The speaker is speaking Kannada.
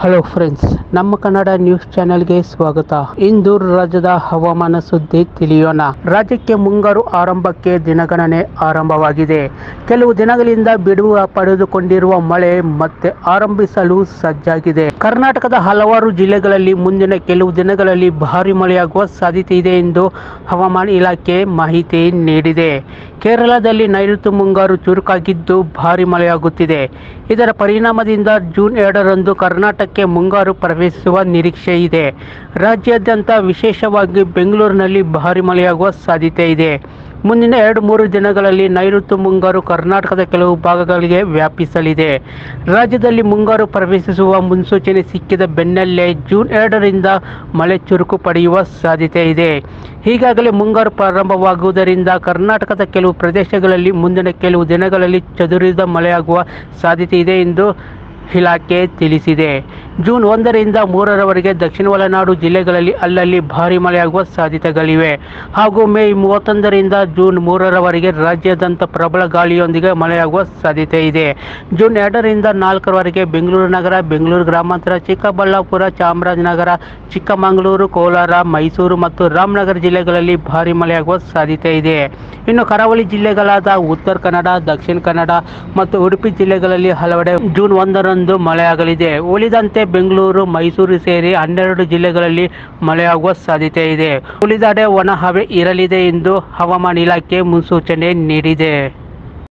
ಹಲೋ ಫ್ರೆಂಡ್ಸ್, ನಮ್ಮ ಕನ್ನಡ ನ್ಯೂಸ್ ಚಾನೆಲ್ಗೆ ಸ್ವಾಗತ. ಇಂದು ರಾಜ್ಯದ ಹವಾಮಾನ ಸುದ್ದಿ ತಿಳಿಯೋಣ. ರಾಜ್ಯಕ್ಕೆ ಮುಂಗಾರು ಆರಂಭಕ್ಕೆ ದಿನಗಣನೆ ಆರಂಭವಾಗಿದೆ. ಕೆಲವು ದಿನಗಳಿಂದ ಬಿಡುವು ಪಡೆದುಕೊಂಡಿರುವ ಮಳೆ ಮತ್ತೆ ಆರಂಭಿಸಲು ಸಜ್ಜಾಗಿದೆ. ಕರ್ನಾಟಕದ ಹಲವಾರು ಜಿಲ್ಲೆಗಳಲ್ಲಿ ಮುಂದಿನ ಕೆಲವು ದಿನಗಳಲ್ಲಿ ಭಾರಿ ಮಳೆಯಾಗುವ ಸಾಧ್ಯತೆ ಇದೆ ಎಂದು ಹವಾಮಾನ ಇಲಾಖೆ ಮಾಹಿತಿ ನೀಡಿದೆ. ಕೇರಳದಲ್ಲಿ ನೈಋತ್ಯ ಮುಂಗಾರು ಚುರುಕಾಗಿದ್ದು ಭಾರಿ ಮಳೆಯಾಗುತ್ತಿದೆ. ಇದರ ಪರಿಣಾಮದಿಂದ ಜೂನ್ 2ರಂದು ಕರ್ನಾಟಕಕ್ಕೆ ಮುಂಗಾರು ಪ್ರವೇಶಿಸುವ ನಿರೀಕ್ಷೆ ಇದೆ. ರಾಜ್ಯಾದ್ಯಂತ ವಿಶೇಷವಾಗಿ ಬೆಂಗಳೂರಿನಲ್ಲಿ ಭಾರಿ ಮಳೆಯಾಗುವ ಸಾಧ್ಯತೆ ಇದೆ. ಮುಂದಿನ 2-3 ದಿನಗಳಲ್ಲಿ ನೈಋತ್ಯ ಮುಂಗಾರು ಕರ್ನಾಟಕದ ಕೆಲವು ಭಾಗಗಳಿಗೆ ವ್ಯಾಪಿಸಲಿದೆ. ರಾಜ್ಯದಲ್ಲಿ ಮುಂಗಾರು ಪ್ರವೇಶಿಸುವ ಮುನ್ಸೂಚನೆ ಸಿಕ್ಕಿದ ಬೆನ್ನಲ್ಲೇ ಜೂನ್ 2ರಿಂದ ಮಳೆ ಚುರುಕು ಪಡೆಯುವ ಸಾಧ್ಯತೆ ಇದೆ. ಈಗಾಗಲೇ ಮುಂಗಾರು ಪ್ರಾರಂಭವಾಗುವುದರಿಂದ ಕರ್ನಾಟಕದ ಕೆಲವು ಪ್ರದೇಶಗಳಲ್ಲಿ ಮುಂದಿನ ಕೆಲವು ದಿನಗಳಲ್ಲಿ ಚದುರಿದ ಮಳೆಯಾಗುವ ಸಾಧ್ಯತೆ ಇದೆ ಎಂದು ಇಲಾಖೆ ತಿಳಿಸಿದೆ. ಜೂನ್ 1ರಿಂದ 3ರವರೆಗೆ ದಕ್ಷಿಣ ಒಳನಾಡು ಜಿಲ್ಲೆಗಳಲ್ಲಿ ಅಲ್ಲಲ್ಲಿ ಭಾರಿ ಮಳೆಯಾಗುವ ಸಾಧ್ಯತೆಗಳಿವೆ ಹಾಗೂ ಮೇ 31ರಿಂದ ಜೂನ್ 3ರವರೆಗೆ ರಾಜ್ಯಾದ್ಯಂತ ಪ್ರಬಲ ಗಾಳಿಯೊಂದಿಗೆ ಮಳೆಯಾಗುವ ಸಾಧ್ಯತೆ ಇದೆ. ಜೂನ್ 2ರಿಂದ 4ರವರೆಗೆ ಬೆಂಗಳೂರು ನಗರ, ಬೆಂಗಳೂರು ಗ್ರಾಮಾಂತರ, ಚಿಕ್ಕಬಳ್ಳಾಪುರ, ಚಾಮರಾಜನಗರ, ಚಿಕ್ಕಮಗಳೂರು, ಕೋಲಾರ, ಮೈಸೂರು ಮತ್ತು ರಾಮನಗರ ಜಿಲ್ಲೆಗಳಲ್ಲಿ ಭಾರಿ ಮಳೆಯಾಗುವ ಸಾಧ್ಯತೆ ಇದೆ. ಇನ್ನು ಕರಾವಳಿ ಜಿಲ್ಲೆಗಳಾದ ಉತ್ತರ ಕನ್ನಡ, ದಕ್ಷಿಣ ಕನ್ನಡ ಮತ್ತು ಉಡುಪಿ ಜಿಲ್ಲೆಗಳಲ್ಲಿ ಹಲವೆಡೆ ಜೂನ್ 1ರಂದು ಮಳೆಯಾಗಲಿದೆ. ಉಳಿದಂತೆ ಬೆಂಗಳೂರು, ಮೈಸೂರು ಸೇರಿ 12 ಜಿಲ್ಲೆಗಳಲ್ಲಿ ಮಳೆಯಾಗುವ ಸಾಧ್ಯತೆ ಇದೆ. ಉಳಿದೆಡೆ ಒಣ ಹವೆ ಇರಲಿದೆ ಎಂದು ಹವಾಮಾನ ಇಲಾಖೆ ಮುನ್ಸೂಚನೆ ನೀಡಿದೆ.